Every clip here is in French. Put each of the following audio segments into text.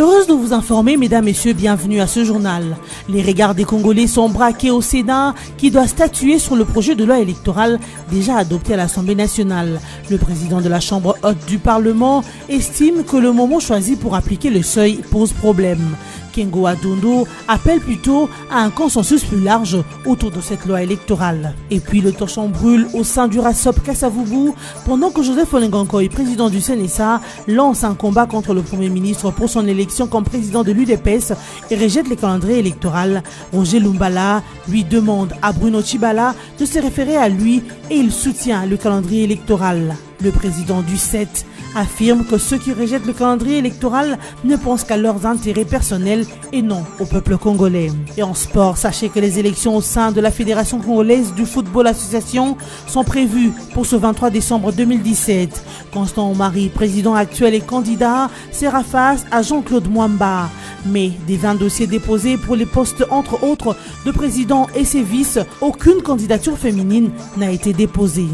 Heureuse de vous informer, mesdames, messieurs, bienvenue à ce journal. Les regards des Congolais sont braqués au Sénat qui doit statuer sur le projet de loi électorale déjà adopté à l'Assemblée nationale. Le président de la Chambre haute du Parlement estime que le moment choisi pour appliquer le seuil pose problème. Kengo Adondo appelle plutôt à un consensus plus large autour de cette loi électorale. Et puis le torchon brûle au sein du RASOP Kasavubu pendant que Joseph Olengankoy, président du CNSA, lance un combat contre le Premier ministre pour son élection comme président de l'UDPS et rejette les calendriers électoraux. Roger Lumbala lui demande à Bruno Tshibala de se référer à lui et il soutient le calendrier électoral. Le président du CET affirme que ceux qui rejettent le calendrier électoral ne pensent qu'à leurs intérêts personnels et non au peuple congolais. Et en sport, sachez que les élections au sein de la Fédération congolaise du football association sont prévues pour ce 23 décembre 2017. Constant Omari, président actuel et candidat, sera face à Jean-Claude Mwamba. Mais des 20 dossiers déposés pour les postes entre autres de président et ses vices, aucune candidature féminine n'a été déposée.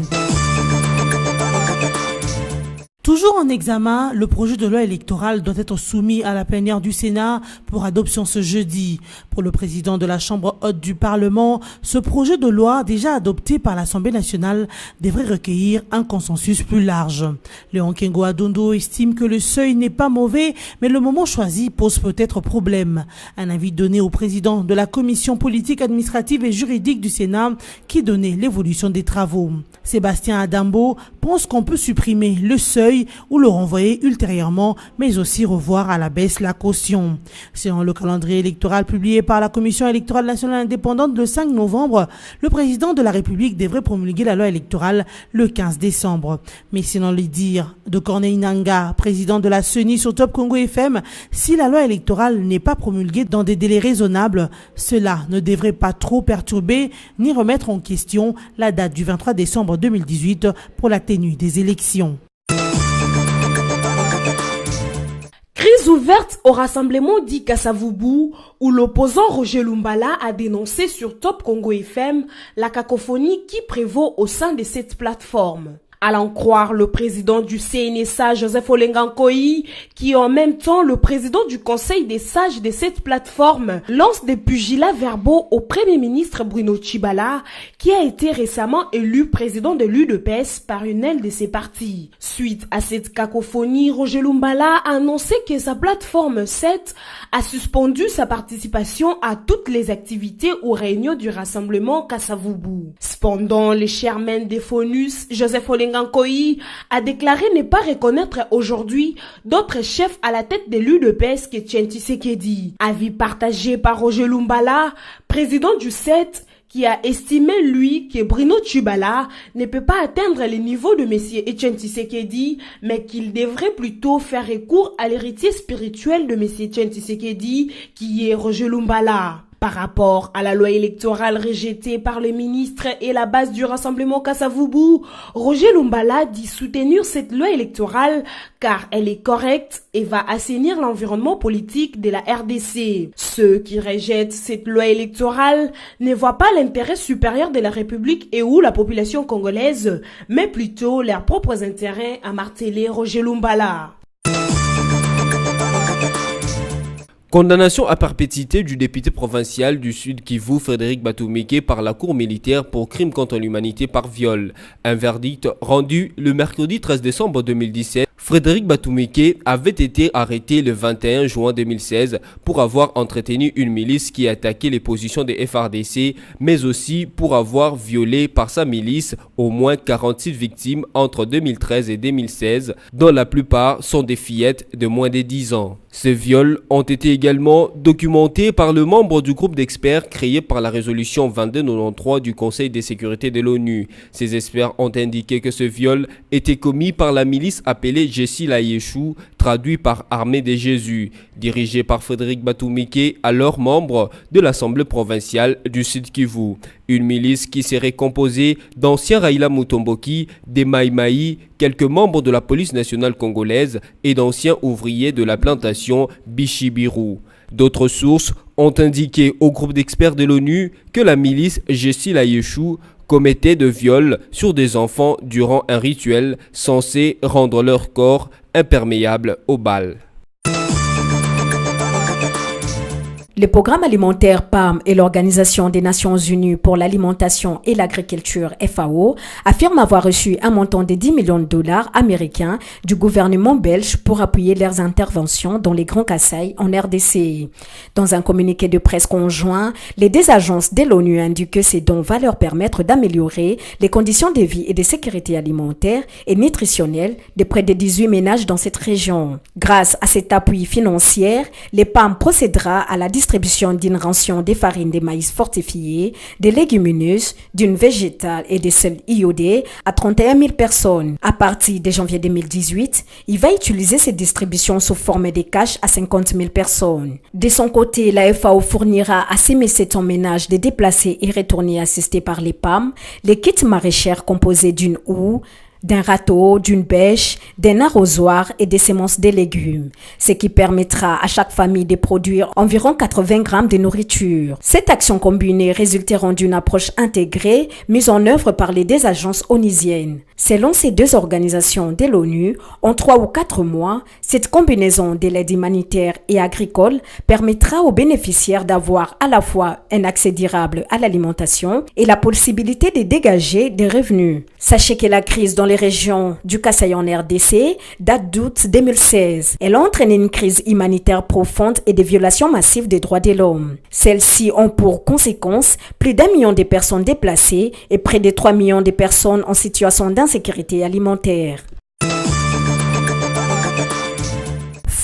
Toujours en examen, le projet de loi électorale doit être soumis à la plénière du Sénat pour adoption ce jeudi. Pour le président de la Chambre haute du Parlement, ce projet de loi déjà adopté par l'Assemblée nationale devrait recueillir un consensus plus large. Léon Kengo Adondo estime que le seuil n'est pas mauvais, mais le moment choisi pose peut-être problème. Un avis donné au président de la Commission politique, administrative et juridique du Sénat qui donnait l'évolution des travaux. Sébastien Adambo pense qu'on peut supprimer le seuil ou le renvoyer ultérieurement, mais aussi revoir à la baisse la caution. Selon le calendrier électoral publié par la Commission électorale nationale indépendante le 5 novembre, le président de la République devrait promulguer la loi électorale le 15 décembre. Mais selon les dires de Corneille Nangaa, président de la CENI sur Top Congo FM, si la loi électorale n'est pas promulguée dans des délais raisonnables, cela ne devrait pas trop perturber ni remettre en question la date du 23 décembre 2018 pour la tenue des élections. Crise ouverte au rassemblement dit Kasavubu où l'opposant Roger Lumbala a dénoncé sur Top Congo FM la cacophonie qui prévaut au sein de cette plateforme. Allant croire le président du CNSA, Joseph Olengankoy, qui est en même temps le président du conseil des sages de cette plateforme, lance des pugilats verbaux au premier ministre Bruno Tshibala, qui a été récemment élu président de l'UDPS par une aile de ses partis. Suite à cette cacophonie, Roger Lumbala a annoncé que sa plateforme 7 a suspendu sa participation à toutes les activités ou réunions du rassemblement Kasavubu. Cependant, le chairman des FONUS, Joseph Olengankoy, a déclaré ne pas reconnaître aujourd'hui d'autres chefs à la tête de l'UDPS que Etienne Tshisekedi. Avis partagé par Roger Lumbala, président du CET, qui a estimé, lui, que Bruno Tshibala ne peut pas atteindre les niveaux de M. Etienne Tshisekedi, mais qu'il devrait plutôt faire recours à l'héritier spirituel de M. Etienne Tshisekedi, qui est Roger Lumbala. Par rapport à la loi électorale rejetée par le ministre et la base du rassemblement Kasavubu, Roger Lumbala dit soutenir cette loi électorale car elle est correcte et va assainir l'environnement politique de la RDC. Ceux qui rejettent cette loi électorale ne voient pas l'intérêt supérieur de la République et ou la population congolaise, mais plutôt leurs propres intérêts, a martelé Roger Lumbala. Condamnation à perpétuité du député provincial du Sud Kivu, Frédéric Batumike, par la Cour militaire pour crime contre l'humanité par viol. Un verdict rendu le mercredi 13 décembre 2017. Frédéric Batumike avait été arrêté le 21 juin 2016 pour avoir entretenu une milice qui attaquait les positions des FARDC, mais aussi pour avoir violé par sa milice au moins 46 victimes entre 2013 et 2016, dont la plupart sont des fillettes de moins de 10 ans. Ces viols ont été également documentés par le membre du groupe d'experts créé par la résolution 2293 du Conseil de sécurité de l'ONU. Ces experts ont indiqué que ce viol était commis par la milice appelée Jessi la Yeshou, traduit par Armée de Jésus, dirigée par Frédéric Batumike, alors membre de l'Assemblée provinciale du Sud Kivu. Une milice qui serait composée d'anciens Raila Mutomboki, des Maïmaï, quelques membres de la police nationale congolaise et d'anciens ouvriers de la plantation Bichibiru. D'autres sources ont indiqué au groupe d'experts de l'ONU que la milice Jessi la Yeshou commettait de viols sur des enfants durant un rituel censé rendre leur corps imperméable aux balles. Le programme alimentaire PAM et l'Organisation des Nations Unies pour l'alimentation et l'agriculture FAO affirment avoir reçu un montant de 10 millions de dollars américains du gouvernement belge pour appuyer leurs interventions dans les Grands Kasaï en RDC. Dans un communiqué de presse conjoint, les deux agences de l'ONU indiquent que ces dons vont leur permettre d'améliorer les conditions de vie et de sécurité alimentaire et nutritionnelle de près de 18 ménages dans cette région. Grâce à cet appui financier, le PAM procédera à la distribution d'une ration de farine de maïs fortifiée, des légumineuses, d'une végétale et des sels iodés à 31 000 personnes. À partir de janvier 2018, il va utiliser cette distribution sous forme de cash à 50 000 personnes. De son côté, la FAO fournira à 6 700 ménages de déplacés et retournés assistés par les PAM les kits maraîchers composés d'une houe, d'un râteau, d'une bêche, d'un arrosoir et des semences de légumes, ce qui permettra à chaque famille de produire environ 80 grammes de nourriture. Cette action combinée résultera d'une approche intégrée mise en œuvre par les deux agences onusiennes. Selon ces deux organisations de l'ONU, en 3 ou 4 mois, cette combinaison de l'aide humanitaire et agricole permettra aux bénéficiaires d'avoir à la fois un accès durable à l'alimentation et la possibilité de dégager des revenus. Sachez que la crise dans les régions du Kasaï en RDC date d'août 2016. Elle a entraîné une crise humanitaire profonde et des violations massives des droits de l'homme. Celles-ci ont pour conséquence plus d'1 million de personnes déplacées et près de 3 millions de personnes en situation d'insécurité alimentaire.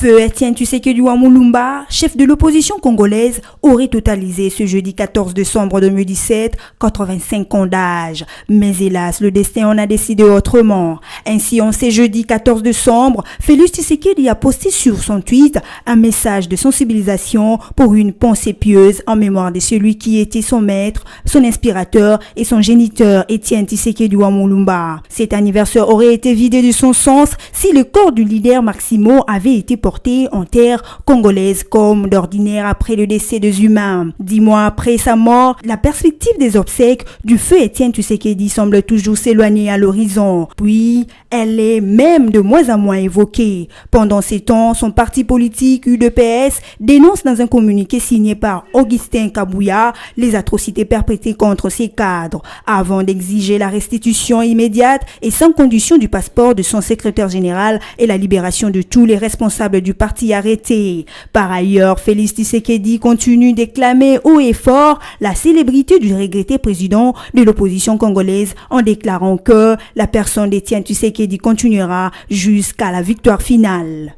Feu Etienne Tshisekedi Mulumba, chef de l'opposition congolaise, aurait totalisé ce jeudi 14 décembre 2017 85 ans d'âge. Mais hélas, le destin en a décidé autrement. Ainsi, en ce jeudi 14 décembre, Félix Tshisekedi a posté sur son tweet un message de sensibilisation pour une pensée pieuse en mémoire de celui qui était son maître, son inspirateur et son géniteur Etienne Tshisekedi Mulumba. Cet anniversaire aurait été vidé de son sens si le corps du leader Maximo avait été porté en terre congolaise comme d'ordinaire après le décès de Zuma. 10 mois après sa mort, la perspective des obsèques du feu Etienne Tshisekedi semble toujours s'éloigner à l'horizon. Puis, elle est même de moins en moins évoquée. Pendant ces temps, son parti politique UDPS dénonce dans un communiqué signé par Augustin Kabouya les atrocités perpétrées contre ses cadres, avant d'exiger la restitution immédiate et sans condition du passeport de son secrétaire général et la libération de tous les responsables du parti arrêté. Par ailleurs, Félix Tshisekedi continue d'éclamer haut et fort la célébrité du regretté président de l'opposition congolaise en déclarant que la personne d'Etienne Tshisekedi continuera jusqu'à la victoire finale.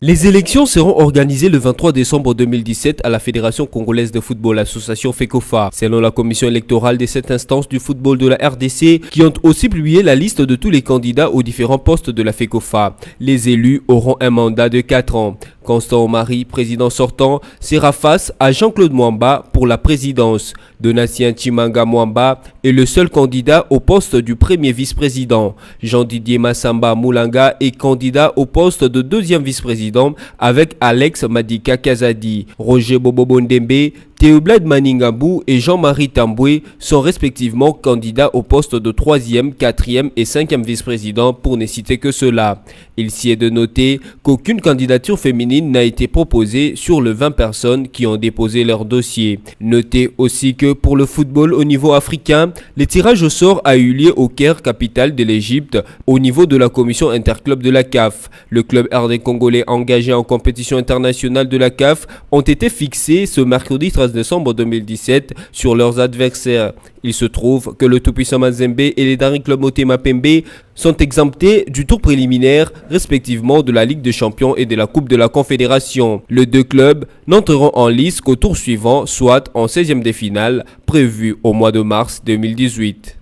Les élections seront organisées le 23 décembre 2017 à la Fédération congolaise de football, association FECOFA, selon la commission électorale de cette instance du football de la RDC, qui ont aussi publié la liste de tous les candidats aux différents postes de la FECOFA. Les élus auront un mandat de 4 ans. Constant Omari, président sortant, sera face à Jean-Claude Mwamba pour la présidence. Donatien Chimanga Mwamba est le seul candidat au poste du premier vice-président. Jean-Didier Massamba Moulanga est candidat au poste de deuxième vice-président avec Alex Madika Kazadi. Roger Bobobo Ndembe, Théoblade Maningabou et Jean-Marie Tamboué sont respectivement candidats au poste de 3e, 4e et 5e vice-président pour ne citer que cela. Il s'y est de noter qu'aucune candidature féminine n'a été proposée sur les 20 personnes qui ont déposé leur dossier. Notez aussi que pour le football au niveau africain, le tirage au sort a eu lieu au Caire, capitale de l'Égypte, au niveau de la commission interclub de la CAF. Le club RD congolais engagé en compétition internationale de la CAF ont été fixés ce mercredi 13 décembre 2017 sur leurs adversaires. Il se trouve que le tout-puissant Mazembe et les Daring Club Motema Pembe sont exemptés du tour préliminaire respectivement de la Ligue des Champions et de la Coupe de la Confédération. Les deux clubs n'entreront en lice qu'au tour suivant, soit en 16e de finale, prévu au mois de mars 2018.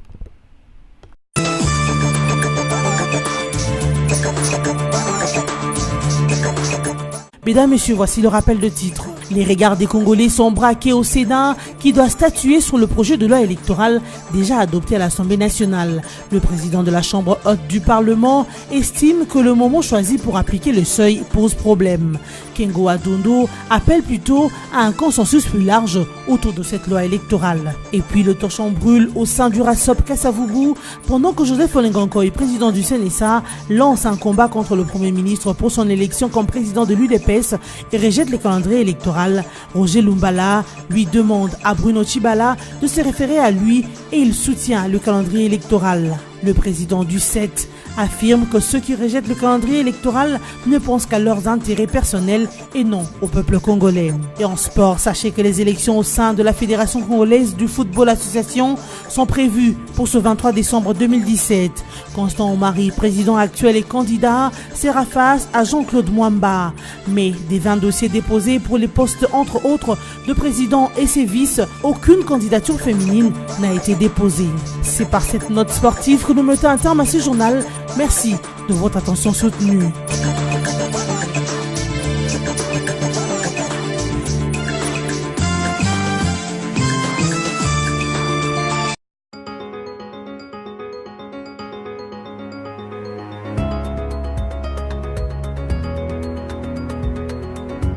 Mesdames, Messieurs, voici le rappel de titre. Les regards des Congolais sont braqués au Sénat qui doit statuer sur le projet de loi électorale déjà adopté à l'Assemblée nationale. Le président de la Chambre haute du Parlement estime que le moment choisi pour appliquer le seuil pose problème. Kengo Adondo appelle plutôt à un consensus plus large autour de cette loi électorale. Et puis le torchon brûle au sein du RASOP Kasavubu pendant que Joseph Olengankoy, président du CNSA, lance un combat contre le Premier ministre pour son élection comme président de l'UDPS et rejette les calendriers électoraux. Roger Lumbala lui demande à Bruno Tshibala de se référer à lui et il soutient le calendrier électoral. Le président du CET affirme que ceux qui rejettent le calendrier électoral ne pensent qu'à leurs intérêts personnels et non au peuple congolais. Et en sport, sachez que les élections au sein de la Fédération congolaise du football association sont prévues pour ce 23 décembre 2017. Constant Omari, président actuel et candidat, sera face à Jean-Claude Mwamba. Mais des 20 dossiers déposés pour les postes entre autres de président et ses vices, aucune candidature féminine n'a été déposée. C'est par cette note sportive que nous mettons un terme à ce journal. Merci de votre attention soutenue.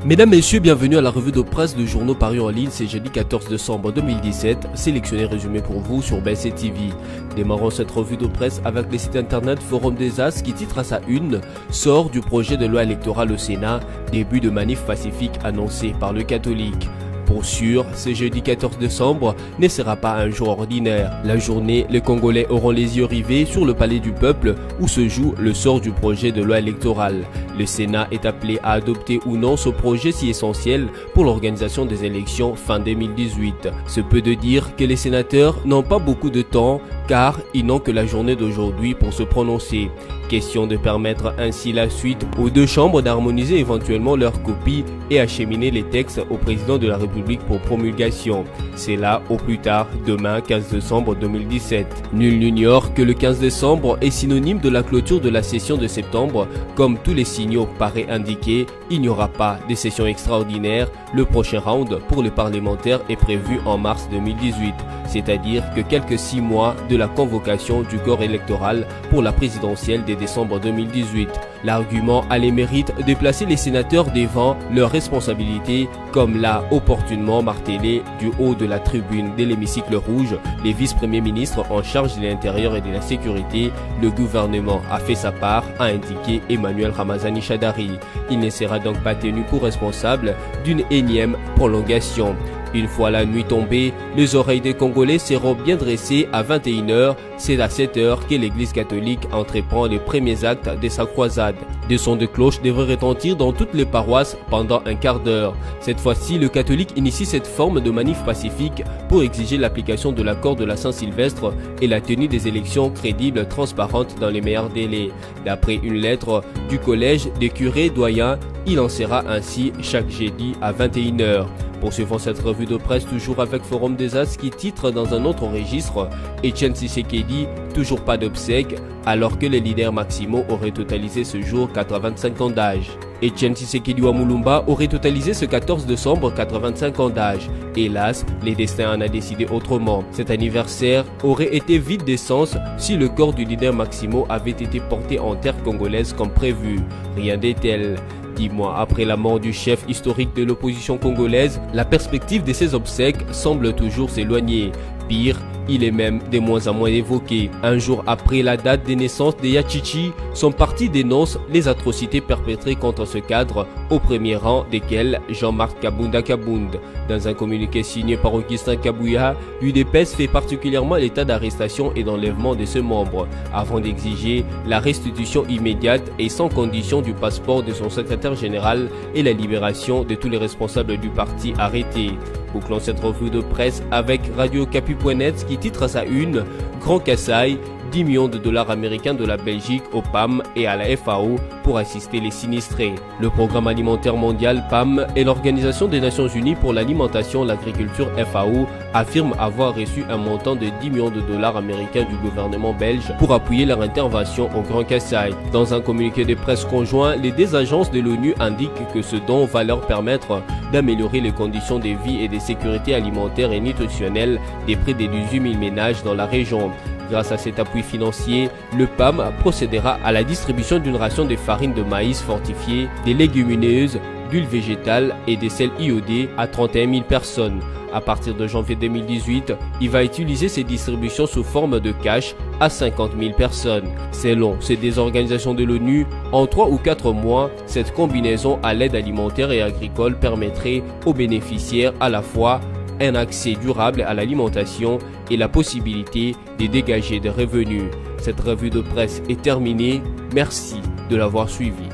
Mesdames, Messieurs, bienvenue à la revue de presse de journaux parus en ligne, c'est jeudi 14 décembre 2017, sélectionné et résumé pour vous sur BC TV. Démarrons cette revue de presse avec les sites internet Forum des As qui titre à sa une « Sort du projet de loi électorale au Sénat, début de manif pacifique annoncé par le catholique ». Pour sûr, ce jeudi 14 décembre ne sera pas un jour ordinaire. La journée, les Congolais auront les yeux rivés sur le palais du peuple où se joue le sort du projet de loi électorale. Le Sénat est appelé à adopter ou non ce projet si essentiel pour l'organisation des élections fin 2018. Ce peut de dire que les sénateurs n'ont pas beaucoup de temps car ils n'ont que la journée d'aujourd'hui pour se prononcer. Question de permettre ainsi la suite aux deux chambres d'harmoniser éventuellement leurs copies et acheminer les textes au président de la République pour promulgation. C'est là au plus tard demain 15 décembre 2017. Nul n'ignore que le 15 décembre est synonyme de la clôture de la session de septembre. Comme tous les signaux paraît indiquer, il n'y aura pas de session extraordinaire. Le prochain round pour les parlementaires est prévu en mars 2018, c'est-à-dire que quelques 6 mois de la convocation du corps électoral pour la présidentielle de décembre 2018. L'argument a les mérites de placer les sénateurs devant leurs responsabilités, comme l'a opportunément martelé du haut de la tribune de l'hémicycle rouge les vice-premiers ministres en charge de l'intérieur et de la sécurité. Le gouvernement a fait sa part, a indiqué Emmanuel Ramazani Shadari. Il ne sera donc pas tenu pour responsable d'une énième prolongation. Une fois la nuit tombée, les oreilles des Congolais seront bien dressées à 21 h. C'est à 7 h que l'église catholique entreprend les premiers actes de sa croisade. Des sons de cloche devraient retentir dans toutes les paroisses pendant un quart d'heure. Cette fois-ci, le catholique initie cette forme de manif pacifique pour exiger l'application de l'accord de la Saint-Sylvestre et la tenue des élections crédibles, transparentes dans les meilleurs délais. D'après une lettre du collège des curés doyens, il en sera ainsi chaque jeudi à 21 h. Poursuivons cette revue de presse toujours avec Forum des As qui titre dans un autre registre « Etienne Tshisekedi, toujours pas d'obsèques » alors que les leaders maximaux auraient totalisé ce jour 85 ans d'âge. Etienne Tshisekedi Wamulumba aurait totalisé ce 14 décembre 85 ans d'âge. Hélas, les destins en a décidé autrement. Cet anniversaire aurait été vide d'essence si le corps du leader maximaux avait été porté en terre congolaise comme prévu. Rien n'est tel. 10 mois après la mort du chef historique de l'opposition congolaise, la perspective de ses obsèques semble toujours s'éloigner. Pire, il est même de moins en moins évoqué. Un jour après la date de naissance de Yachichi, son parti dénonce les atrocités perpétrées contre ce cadre, au premier rang desquels Jean-Marc Kabunda Kabund. Dans un communiqué signé par Augustin Kabouya, l'UDPS fait particulièrement l'état d'arrestation et d'enlèvement de ses membres, avant d'exiger la restitution immédiate et sans condition du passeport de son secrétaire général et la libération de tous les responsables du parti arrêtés. Bouclons cette revue de presse avec Radio Capi.net qui titre à sa une « Grand Kassai, 10 millions de dollars américains de la Belgique au PAM et à la FAO pour assister les sinistrés. Le Programme alimentaire mondial PAM et l'Organisation des Nations Unies pour l'alimentation et l'agriculture FAO affirment avoir reçu un montant de 10 millions de dollars américains du gouvernement belge pour appuyer leur intervention au Grand Kasaï. Dans un communiqué de presse conjoint, les deux agences de l'ONU indiquent que ce don va leur permettre d'améliorer les conditions de vie et de sécurité alimentaire et nutritionnelle des près de 18 000 ménages dans la région. Grâce à cet appui financier, le PAM procédera à la distribution d'une ration de farine de maïs fortifiée, des légumineuses, d'huile végétale et des sels iodés à 31 000 personnes. À partir de janvier 2018, il va utiliser ces distributions sous forme de cash à 50 000 personnes. Selon ces deux organisations de l'ONU, en 3 ou 4 mois, cette combinaison à l'aide alimentaire et agricole permettrait aux bénéficiaires à la fois un accès durable à l'alimentation et la possibilité de dégager des revenus. Cette revue de presse est terminée. Merci de l'avoir suivi.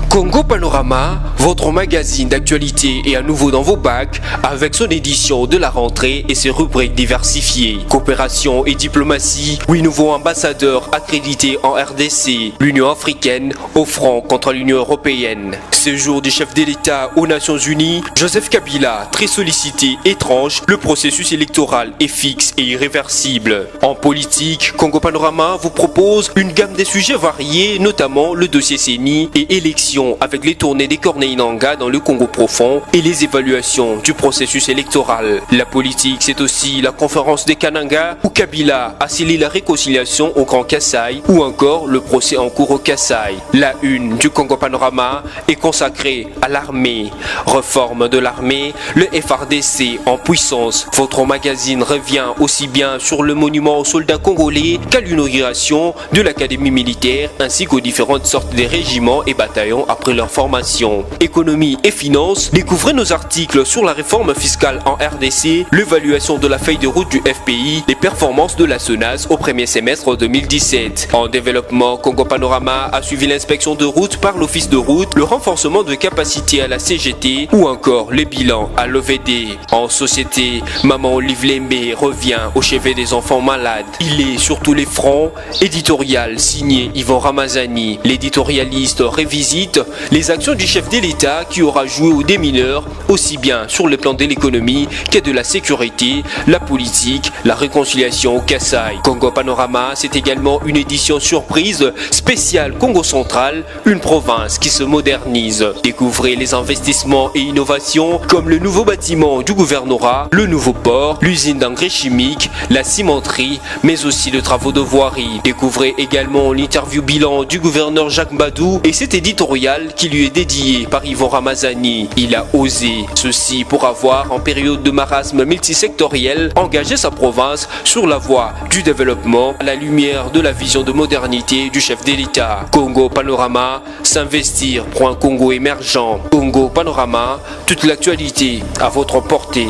Congo Panorama, votre magazine d'actualité est à nouveau dans vos bacs avec son édition de la rentrée et ses rubriques diversifiées. Coopération et diplomatie, 8 nouveaux ambassadeurs accrédités en RDC, l'Union africaine au front contre l'Union européenne. Séjour du chef de l'État aux Nations Unies, Joseph Kabila, très sollicité, étrange, le processus électoral est fixe et irréversible. En politique, Congo Panorama vous propose une gamme de sujets variés, notamment le dossier CENI et élections avec les tournées des Corneilles Nangaa dans le Congo profond et les évaluations du processus électoral. La politique, c'est aussi la conférence des Kananga où Kabila a scellé la réconciliation au Grand Kasaï ou encore le procès en cours au Kasaï. La une du Congo Panorama est consacrée à l'armée. Réforme de l'armée, le FARDC en puissance. Votre magazine revient aussi bien sur le monument aux soldats congolais qu'à l'inauguration de l'académie militaire ainsi qu'aux différentes sortes de régiments et bataillons après leur formation. Économie et finances, découvrez nos articles sur la réforme fiscale en RDC, l'évaluation de la feuille de route du FPI, les performances de la SONAS au premier semestre 2017. En développement, Congo Panorama a suivi l'inspection de route par l'office de route, le renforcement de capacité à la CGT ou encore les bilans à l'OVD. En société, Maman Olive Lembe revient au chevet des enfants malades. Il est sur tous les fronts. Éditorial signé Yvon Ramazani. L'éditorialiste révisite les actions du chef de l'État qui aura joué aux démineurs aussi bien sur le plan de l'économie que de la sécurité, la politique, la réconciliation au Kasaï. Congo Panorama, c'est également une édition surprise spéciale Congo Central, une province qui se modernise. Découvrez les investissements et innovations comme le nouveau bâtiment du gouvernorat, le nouveau port, l'usine d'engrais chimiques, la cimenterie, mais aussi les travaux de voirie. Découvrez également l'interview bilan du gouverneur Jacques Mbadou et cet éditorial qui lui est dédié par Yvon Ramazani. Il a osé ceci pour avoir, en période de marasme multisectoriel, engagé sa province sur la voie du développement à la lumière de la vision de modernité du chef de l'État. Congo Panorama, s'investir pour un Congo émergent. Congo Panorama, toute l'actualité à votre portée.